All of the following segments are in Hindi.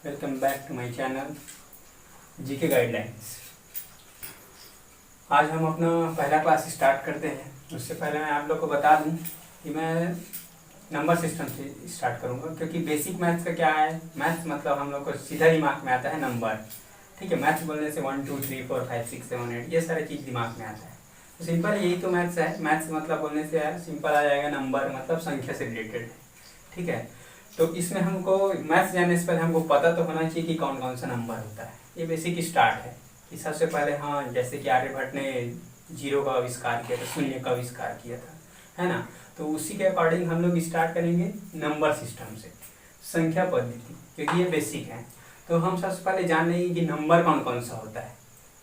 Welcome back to my channel GK guidelines. आज हम अपना पहला क्लास स्टार्ट करते हैं। उससे पहले मैं आप लोग को बता दूं कि मैं नंबर सिस्टम से स्टार्ट करूंगा, क्योंकि बेसिक मैथ्स का क्या है, मैथ्स मतलब हम लोग को सीधा दिमाग में आता है नंबर। ठीक है, मैथ्स बोलने से 1 2 3 4 5 6 7 8 ये सारी चीज़ दिमाग में आता है। तो सिंपल यही तो मैथ्स है। मैथ्स मतलब बोलने से सिंपल आ जाएगा, नंबर मतलब संख्या से रिलेटेड है। ठीक है, तो इसमें हमको मैथ्स जानने से पहले हमको पता तो होना चाहिए कि कौन कौन सा नंबर होता है। ये बेसिक स्टार्ट है कि सबसे पहले जैसे कि आर्यभट्ट ने जीरो का आविष्कार किया था, शून्य का आविष्कार किया था, है ना। तो उसी के अकॉर्डिंग हम लोग स्टार्ट करेंगे नंबर सिस्टम से, संख्या पद्धति, क्योंकि ये बेसिक है। तो हम सबसे पहले जान लेंगे कि नंबर कौन कौन सा होता है।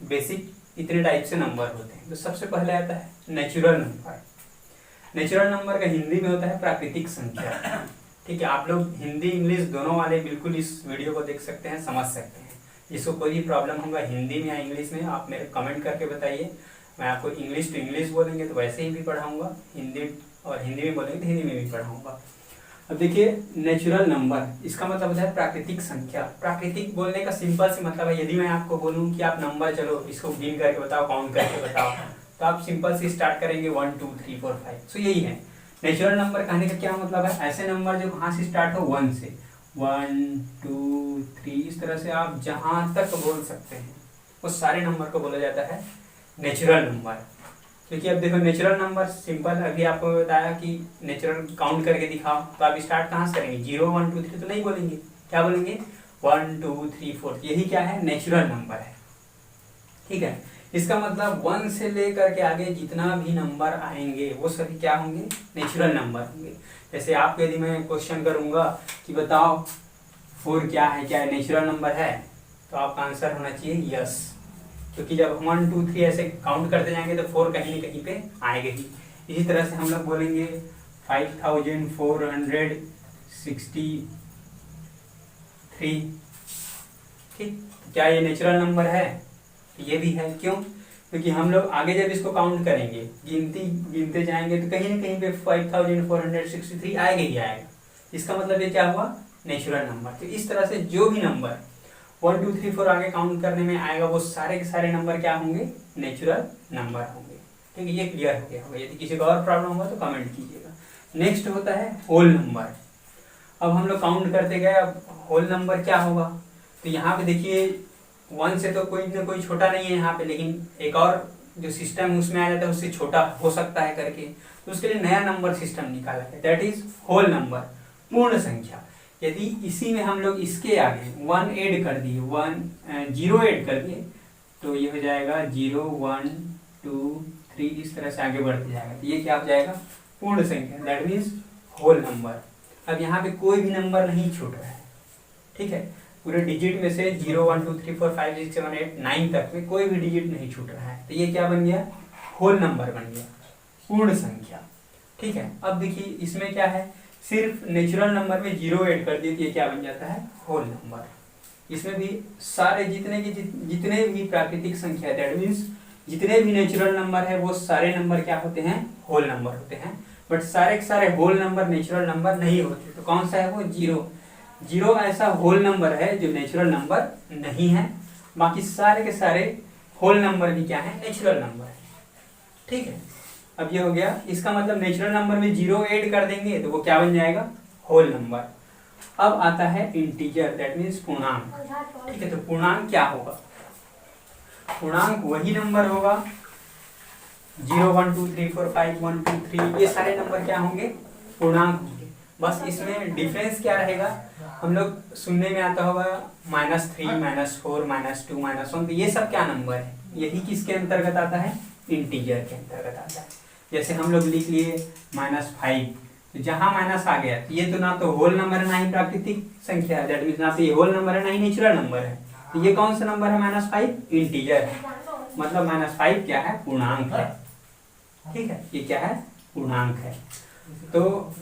बेसिक इतने टाइप से नंबर होते हैं। तो सबसे पहले आता है नेचुरल नंबर। नेचुरल नंबर का हिंदी में होता है प्राकृतिक संख्या। ठीक है, आप लोग हिंदी इंग्लिश दोनों वाले बिल्कुल इस वीडियो को देख सकते हैं, समझ सकते हैं। जिसको कोई भी प्रॉब्लम होगा हिंदी में या इंग्लिश में, आप मेरे कमेंट करके बताइए। मैं आपको इंग्लिश टू इंग्लिश बोलेंगे तो वैसे ही भी पढ़ाऊंगा, हिंदी और हिंदी में बोलेंगे तो हिंदी में भी पढ़ाऊंगा। अब देखिए, नेचुरल नंबर इसका मतलब होता है प्राकृतिक संख्या। प्राकृतिक बोलने का सिंपल से मतलब है, यदि मैं आपको बोलूँ कि आप नंबर चलो इसको गिन करके बताओ, काउंट करके बताओ, तो आप सिंपल से स्टार्ट करेंगे 1 2 3 4 5। सो यही है नेचुरल नंबर कहने का क्या मतलब है, ऐसे नंबर जो कहाँ से स्टार्ट हो, 1 से, 1 2 3 इस तरह से आप जहाँ तक बोल सकते हैं उस सारे नंबर को बोला जाता है नेचुरल नंबर। क्योंकि अब देखो, नेचुरल नंबर सिंपल, अभी आपको बताया कि नेचुरल काउंट करके दिखाओ, तो आप स्टार्ट कहाँ से करेंगे, 0 1 2 3 तो नहीं बोलेंगे, क्या बोलेंगे 1 2 3 4। यही क्या है, नेचुरल नंबर है। ठीक है, इसका मतलब 1 से लेकर के आगे जितना भी नंबर आएंगे वो सभी क्या होंगे, नेचुरल नंबर होंगे। जैसे आपको यदि मैं क्वेश्चन करूंगा कि बताओ 4 क्या है, क्या नेचुरल नंबर है, तो आपका आंसर होना चाहिए यस। क्योंकि जब 1 2 3 ऐसे काउंट करते जाएंगे तो 4 कहीं न कहीं पे आएगा ही। इसी तरह से हम लोग बोलेंगे 5463। ठीक, क्या ये नेचुरल नंबर है, ये भी है। क्यों, क्योंकि हम लोग आगे जब इसको काउंट करेंगे, गिनते जाएंगे तो कहीं ना कहीं पे 5463 आएगा ही आएगा। इसका मतलब ये क्या हुआ, नेचुरल नंबर। तो इस तरह से जो भी नंबर 1 2 3 4 आगे काउंट करने में आएगा वो सारे के सारे नंबर क्या होंगे, नेचुरल नंबर होंगे। ठीक है, ये क्लियर हो गया होगा। यदि किसी को और प्रॉब्लम होगा तो कमेंट कीजिएगा। नेक्स्ट होता है होल नंबर। अब हम लोग काउंट करते गए, अब होल नंबर क्या होगा, तो यहाँ पे देखिए 1 से तो कोई ना कोई छोटा नहीं है यहाँ पे, लेकिन एक और जो सिस्टम उसमें आ जाता है उससे छोटा हो सकता है करके, तो उसके लिए नया नंबर सिस्टम निकाला है, दैट इज होल नंबर, पूर्ण संख्या। यदि इसी में हम लोग इसके आगे 1 ऐड कर दिए, 0 ऐड कर दिए, तो ये हो जाएगा 0 1 2 3 इस तरह से आगे बढ़ते जाएगा, तो ये क्या हो जाएगा, पूर्ण संख्या, दैट मीन्स होल नंबर। अब यहाँ पे कोई भी नंबर नहीं छूट रहा है। ठीक है, पूरे डिजिट में से 0 1 2 3 4 5 6 7 8 9 तक में कोई भी डिजिट नहीं छूट रहा है, तो ये क्या बन गया, होल नंबर बन गया, पूर्ण संख्या। ठीक है, अब देखिए इसमें क्या है, सिर्फ नेचुरल नंबर में 0 ऐड कर दिए तो ये क्या बन जाता है, होल नंबर। इसमें भी सारे जितने भी प्राकृतिक संख्या, दैट मीन्स जितने भी नेचुरल नंबर है वो सारे नंबर क्या होते हैं, होल नंबर होते हैं। बट सारे के सारे होल नंबर नेचुरल नंबर नहीं होते। तो कौन सा है वो, 0 ऐसा होल नंबर है जो नेचुरल नंबर नहीं है। बाकी सारे के सारे होल नंबर भी क्या है, नेचुरल नंबर है। ठीक है, अब ये हो गया। इसका मतलब नेचुरल नंबर में 0 ऐड कर देंगे तो वो क्या बन जाएगा, होल नंबर। अब आता है इंटीजर, दैट मीन्स पूर्णांक। ठीक है, तो पूर्णांक क्या होगा, पूर्णांक वही नंबर होगा 0 1 2 3 4 5 1 2 3 ये सारे नंबर क्या होंगे, पूर्णांक होंगे। बस इसमें डिफरेंस क्या रहेगा, हम लोग सुनने में आता होगा -3 -4 -2 -1, तो ये सब क्या नंबर है, यही किसके अंतर्गत आता है, इंटीजर के अंतर्गत आता है। जैसे हम लोग लिख लिए -5, तो जहां माइनस आ गया तो ये तो ना तो होल नंबर है ना ही प्राकृतिक संख्या है, दैट मीन्स ना तो ये होल नंबर है ना ही नेचुरल नंबर है। तो ये कौन सा नंबर है, -5, इंटीजर है, मतलब -5 क्या है, पूर्णांक है। ठीक है, ये क्या है, पूर्णांक है। तो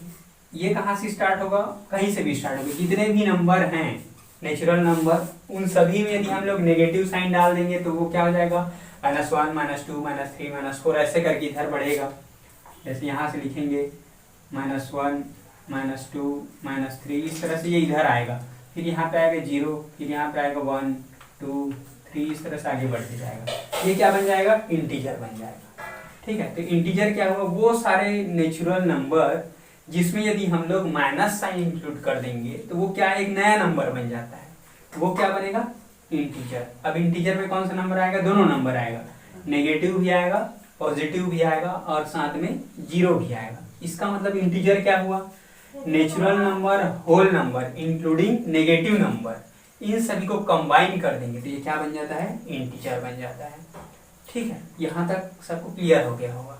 ये कहाँ से स्टार्ट होगा, कहीं से भी स्टार्ट होगा। जितने भी नंबर हैं नेचुरल नंबर, उन सभी में यदि हम लोग नेगेटिव साइन डाल देंगे तो वो क्या हो जाएगा, -1 -2 -3 -4 ऐसे करके इधर बढ़ेगा। जैसे यहाँ से लिखेंगे -1 -2 -3 इस तरह से ये इधर आएगा। फिर यहाँ पे आएगा 0, फिर यहाँ पे आएगा 1 2 3, इस तरह से आगे बढ़ते जाएगा। ये क्या बन जाएगा? इंटीजर बन जाएगा। ठीक है, तो इंटीजर क्या हुआ? वो सारे नेचुरल नंबर जिसमें यदि हम लोग माइनस साइन इंक्लूड कर देंगे तो वो क्या एक नया नंबर बन जाता है, वो क्या बनेगा? इंटीजर। अब इंटीजर में कौन सा नंबर आएगा? दोनों नंबर आएगा, नेगेटिव भी आएगा, पॉजिटिव भी आएगा और साथ में 0 भी आएगा। इसका मतलब इंटीजर क्या हुआ? Natural number, whole number including negative number, इन सभी को कंबाइन कर देंगे तो ये क्या बन जाता है? इंटीजर बन जाता है। ठीक है, यहाँ तक सबको क्लियर हो गया होगा।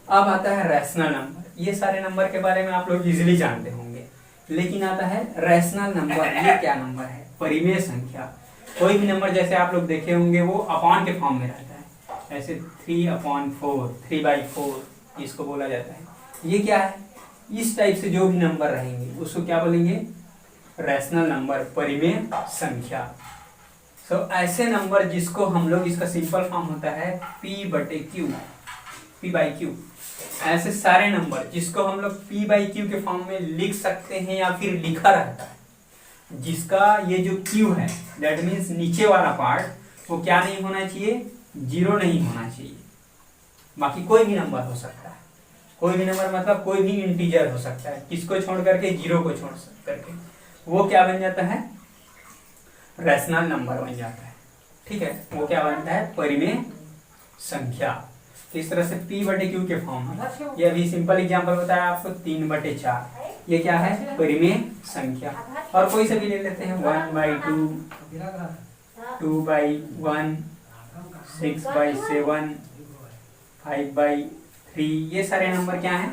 अब आता है रैशनल नंबर। ये सारे नंबर के बारे में आप लोग इजीली जानते होंगे, लेकिन आता है रैशनल नंबर। ये क्या नंबर है? परिमेय संख्या। कोई भी नंबर जैसे आप लोग देखे होंगे वो अपॉन के फॉर्म में रहता है, ऐसे 3/4, 3/4 इसको बोला जाता है। ये क्या है? इस टाइप से जो भी नंबर रहेंगे उसको क्या बोलेंगे? रैशनल नंबर, परिमेय संख्या। ऐसे नंबर जिसको हम लोग, इसका सिंपल फॉर्म होता है P/Q, P/Q। ऐसे सारे नंबर जिसको हम लोग P/Q के फॉर्म में लिख सकते हैं या फिर लिखा रहता है, जिसका ये जो Q है दैट मीन्स नीचे वाला पार्ट, वो क्या नहीं होना चाहिए? 0 नहीं होना चाहिए। बाकी कोई भी नंबर हो सकता है, कोई भी नंबर मतलब कोई भी इंटीजर हो सकता है, किसको छोड़ करके? 0 को छोड़ करके, वो क्या बन जाता है? रैशनल नंबर बन जाता है। ठीक है, वो क्या बनता है? परिमेय संख्या। तो इस तरह से P/Q के फॉर्म में, ये अभी सिंपल एग्जांपल बताया आपको 3/4, ये क्या है? परिमेय संख्या। और कोई से भी ले लेते हैं, 1/2, 2/1, 6/7, 5/3, ये सारे नंबर क्या है?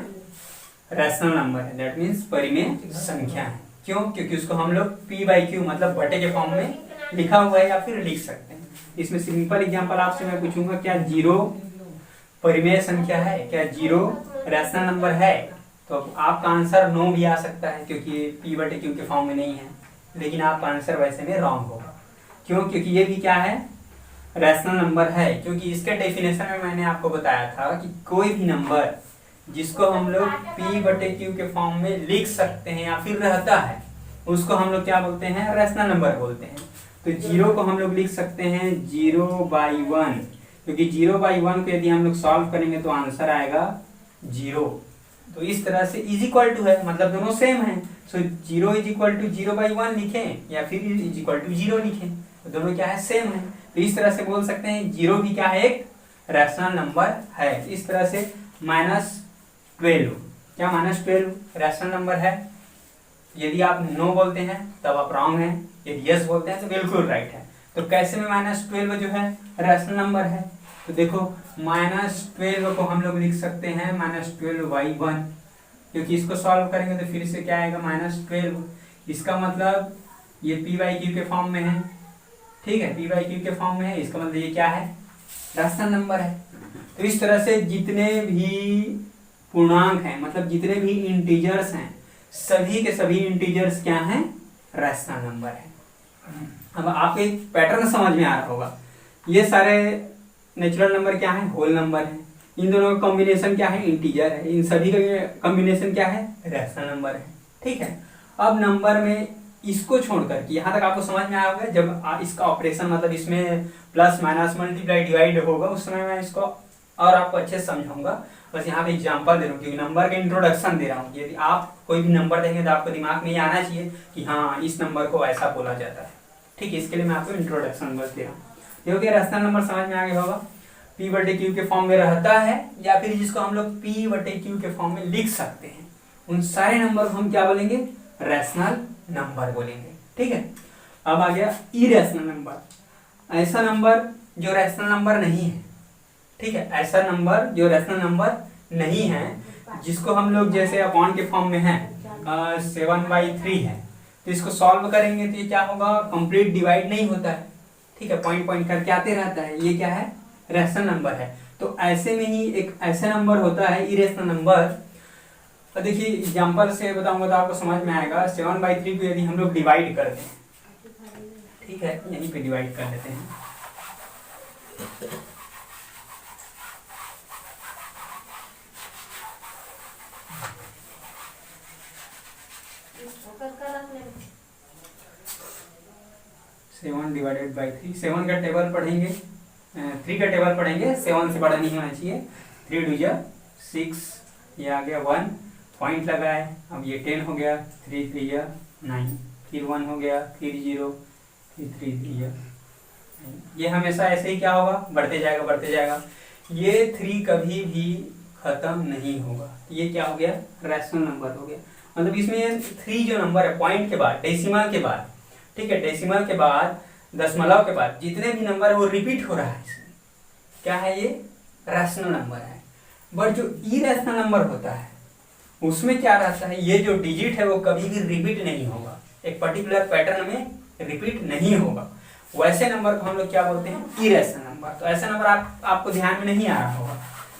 रैशनल नंबर है, दैट मीन्स परिमेय संख्या है। क्यों? क्योंकि उसको हम लोग P/Q मतलब बटे के फॉर्म में लिखा हुआ है या फिर लिख सकते हैं। इसमें सिंपल एग्जांपल आपसे मैं पूछूंगा, क्या 0 परिमेय संख्या है? क्या 0 रैशनल नंबर है? तो आपका आंसर नो भी आ सकता है क्योंकि ये P/Q के फॉर्म में नहीं है, लेकिन आपका आंसर वैसे में रॉन्ग होगा। क्यों? क्योंकि ये भी क्या है? रैशनल नंबर है। क्योंकि इसके डेफिनेशन में मैंने आपको बताया था कि कोई भी नंबर जिसको हम लोग P/Q के फॉर्म में लिख सकते हैं या फिर रहता है, उसको हम लोग क्या बोलते हैं? रैशनल नंबर बोलते हैं। तो 0 को हम लोग लिख सकते हैं 0/1, क्योंकि 0/1 को यदि हम लोग सॉल्व करेंगे तो आंसर आएगा 0। तो इस तरह से इज इक्वल टू है, मतलब दोनों सेम है। सो 0 = 0/1 लिखें या फिर = 0 लिखें, तो दोनों क्या है? सेम है। तो इस तरह से बोल सकते हैं 0 भी क्या है? एक रैशनल नंबर है। इस तरह से -12, क्या -12 रैशनल नंबर है? यदि आप नो बोलते हैं तब आप रॉन्ग हैं, यदि यस बोलते हैं तो बिल्कुल राइट है। तो कैसे में -12 जो है रैशनल नंबर है? तो देखो -12 को हम लोग लिख सकते हैं -12/1, क्योंकि इसको सॉल्व करेंगे तो फिर से क्या आएगा? -12। इसका मतलब ये P/Q के फॉर्म में है। ठीक है, P/Q के फॉर्म में है, इसका मतलब ये क्या है? रैशनल नंबर है। तो इस तरह से जितने भी पूर्णांक हैं, मतलब जितने भी इंटीजर्स हैं, सभी के सभी इंटीजर्स क्या हैं? रैशनल नंबर है। अब आपको एक पैटर्न समझ में आ रहा होगा। ये सारे नेचुरल नंबर क्या है? होल नंबर है। इन दोनों का कॉम्बिनेशन क्या है? इंटीजर है। इन सभी का कॉम्बिनेशन क्या है? रैशनल नंबर है। ठीक है, अब नंबर में इसको छोड़कर, यहाँ तक आपको समझ में आया होगा। जब इसका ऑपरेशन मतलब इसमें प्लस माइनस मल्टीप्लाई डिवाइड होगा, उस समय मैं इसको और आपको अच्छे से समझाऊंगा। बस यहाँ पे एग्जांपल दे रहा हूँ क्योंकि नंबर का इंट्रोडक्शन दे रहा हूँ। यदि आप कोई भी नंबर देंगे तो आपको दिमाग में ये आना चाहिए कि हाँ इस नंबर को ऐसा बोला जाता है। ठीक है, इसके लिए मैं आपको इंट्रोडक्शन बस दे रहा हूँ। क्योंकि रैशनल नंबर समझ में आ गया होगा, P/Q के फॉर्म में रहता है या फिर जिसको हम लोग P/Q के फॉर्म में लिख सकते हैं, उन सारे नंबर को हम क्या बोलेंगे? रैशनल नंबर बोलेंगे। ठीक है, अब आ गया इरेशनल नंबर। ऐसा नंबर जो रैशनल नंबर नहीं है। ठीक है, ऐसा नंबर जो रैशनल नंबर नहीं है, जिसको हम लोग जैसे अपॉन के फॉर्म में है 7/3 है, तो इसको सॉल्व करेंगे तो ये क्या होगा? कंप्लीट डिवाइड नहीं होता है। ठीक है, पॉइंट पॉइंट करके आते रहता है। ये क्या है? रैशनल नंबर है। तो ऐसे में ही एक ऐसा नंबर होता है इरेशनल नंबर। तो देखिए एग्जांपल से बताऊंगा तो आपको समझ में आएगा। 7/3 को यदि हम लोग डिवाइड कर दें, ठीक है, यहीं पे डिवाइड कर देते हैं। Divided by 3। 7 का टेबल पढ़ेंगे, 3 का टेबल पढ़ेंगे, 7 से बड़ा नहीं होना चाहिए। 3 2 जा 6, ये आ गया 1, पॉइंट लगाए, अब ये 10 हो गया, 3 3 जा 9, फिर 1 हो गया, फिर 0, फिर 3 3 जा। ये हमेशा ऐसे ही क्या होगा, बढ़ते जाएगा बढ़ते जाएगा। ये 3 कभी भी खत्म नहीं होगा। ये क्या हो गया, रैशनल नंबर हो गया। मतलब इसमें 3 जो नंबर है पॉइंट के बाद, डेसिमल के बाद, ठीक है, डेसिमल के बाद, दशमलव के बाद जितने भी नंबर है वो रिपीट हो रहा है इसमें, क्या है ये, रैशनल नंबर है। बट जो इरेशनल नंबर होता है उसमें क्या रहता है, ये जो डिजिट है वो कभी भी रिपीट नहीं होगा, एक पर्टिकुलर पैटर्न में रिपीट नहीं होगा। वैसे नंबर को हम लोग क्या बोलते हैं, इरेशनल नंबर। तो ऐसा नंबर आपको ध्यान में नहीं आ रहा होगा,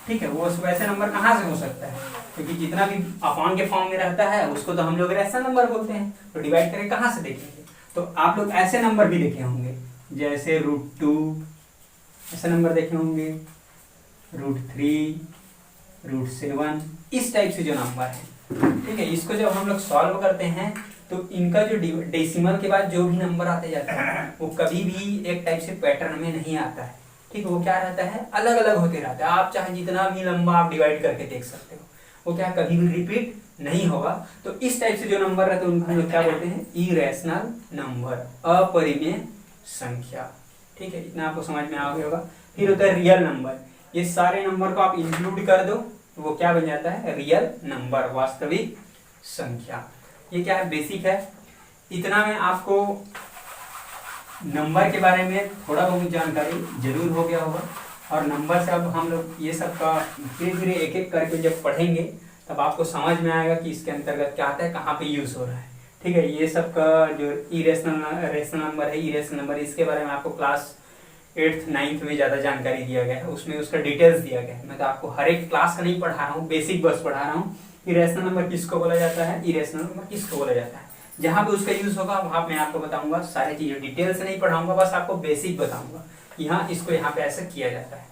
ठीक है। वो वैसे नंबर कहाँ से हो सकता है, क्योंकि जितना भी अपॉन के फॉर्म में रहता है उसको तो हम लोग रैशनल नंबर बोलते हैं। तो डिवाइड करें कहाँ से देखेंगे, तो आप लोग ऐसे नंबर भी देखे होंगे, जैसे √2, ऐसे नंबर देखे होंगे, √3, √7, इस टाइप से जो नंबर है, ठीक है। इसको जब हम लोग सॉल्व करते हैं तो इनका जो डेसिमल के बाद जो भी नंबर आते जाता है वो कभी भी एक टाइप से पैटर्न में नहीं आता है, ठीक है। वो क्या रहता है, अलग अलग होते रहता है। आप चाहे जितना भी लंबा आप डिवाइड करके देख सकते हो, वो क्या कभी भी रिपीट नहीं होगा। तो इस टाइप से जो नंबर रहते हैं उनको हम लोग क्या बोलते हैं, इरेशनल नंबर, अपरिमेय संख्या, ठीक है। इतना आपको समझ में आ गया होगा। फिर होता है रियल नंबर। ये सारे नंबर को आप इंक्लूड कर दो तो वो क्या बन जाता है, रियल नंबर, वास्तविक संख्या। ये क्या है, बेसिक है। इतना में आपको नंबर के बारे में थोड़ा बहुत जानकारी जरूर हो गया होगा। और नंबर से अब हम लोग ये सब का धीरे धीरे एक एक करके जब पढ़ेंगे तब आपको समझ में आएगा कि इसके अंतर्गत क्या आता है, कहाँ पे यूज हो रहा है, ठीक है। ये सब का जो रेशनल नंबर है, इरेशनल नंबर, इसके बारे में आपको क्लास 8th 9th में ज़्यादा जानकारी दिया गया है, उसमें उसका डिटेल्स दिया गया है। मैं तो आपको हर एक क्लास का नहीं पढ़ा रहा हूँ, बेसिक बस पढ़ा रहा हूँ। इरेशनल नंबर किसको बोला जाता है, इरेशनल नंबर किसको बोला जाता है, जहाँ पे उसका यूज होगा वहाँ मैं आपको बताऊंगा। सारी चीजें डिटेल से नहीं पढ़ाऊंगा, बस आपको बेसिक बताऊंगा, यहाँ इसको यहाँ पे ऐसे किया जाता है,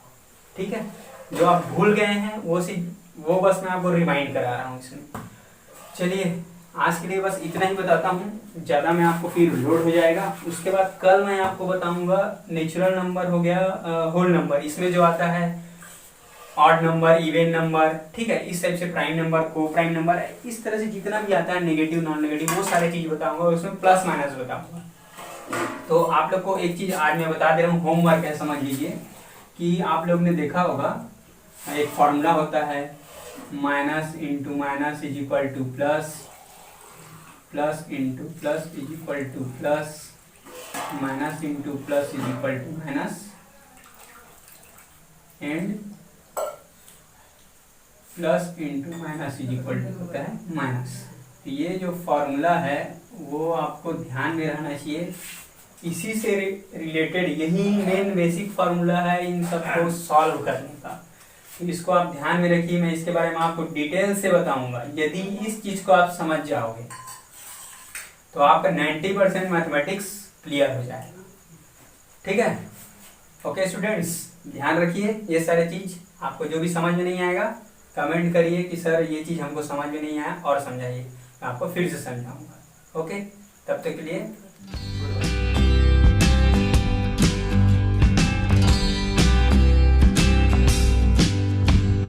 ठीक है। जो आप भूल गए हैं वो बस मैं आपको रिमाइंड करा रहा हूँ इसमें। चलिए आज के लिए बस इतना ही बताता हूँ, ज़्यादा मैं आपको फिर लोड हो जाएगा। उसके बाद कल मैं आपको बताऊंगा नेचुरल नंबर हो गया, होल नंबर, इसमें जो आता है ऑड नंबर, इवन नंबर, ठीक है, इस टाइप से प्राइम नंबर, को प्राइम नंबर, इस तरह से जितना भी आता है, नेगेटिव नॉन नेगेटिव, वो सारे चीज बताऊंगा। उसमें प्लस माइनस बताऊंगा। तो आप लोग को एक चीज आज मैं बता दे रहा हूँ, होमवर्क है, समझ लीजिए कि आप लोग ने देखा होगा एक फॉर्मूला होता है, minus into minus is equal to plus, plus into plus is equal to plus, minus into plus is equal to minus, and plus into minus is equal to होता है माइनस। ये जो फॉर्मूला है वो आपको ध्यान में रहना चाहिए, इसी से रिलेटेड यही मेन बेसिक फार्मूला है इन सबको सॉल्व करने का। तो इसको आप ध्यान में रखिए, मैं इसके बारे में आपको डिटेल से बताऊंगा। यदि इस चीज को आप समझ जाओगे तो आपका 90% मैथमेटिक्स क्लियर हो जाएगा, ठीक है। ओके स्टूडेंट्स, ध्यान रखिए ये सारे चीज। आपको जो भी समझ में नहीं आएगा कमेंट करिए कि सर ये चीज हमको समझ में नहीं आया और समझाइए, मैं आपको फिर से समझाऊंगा। ओके, तब तक के लिए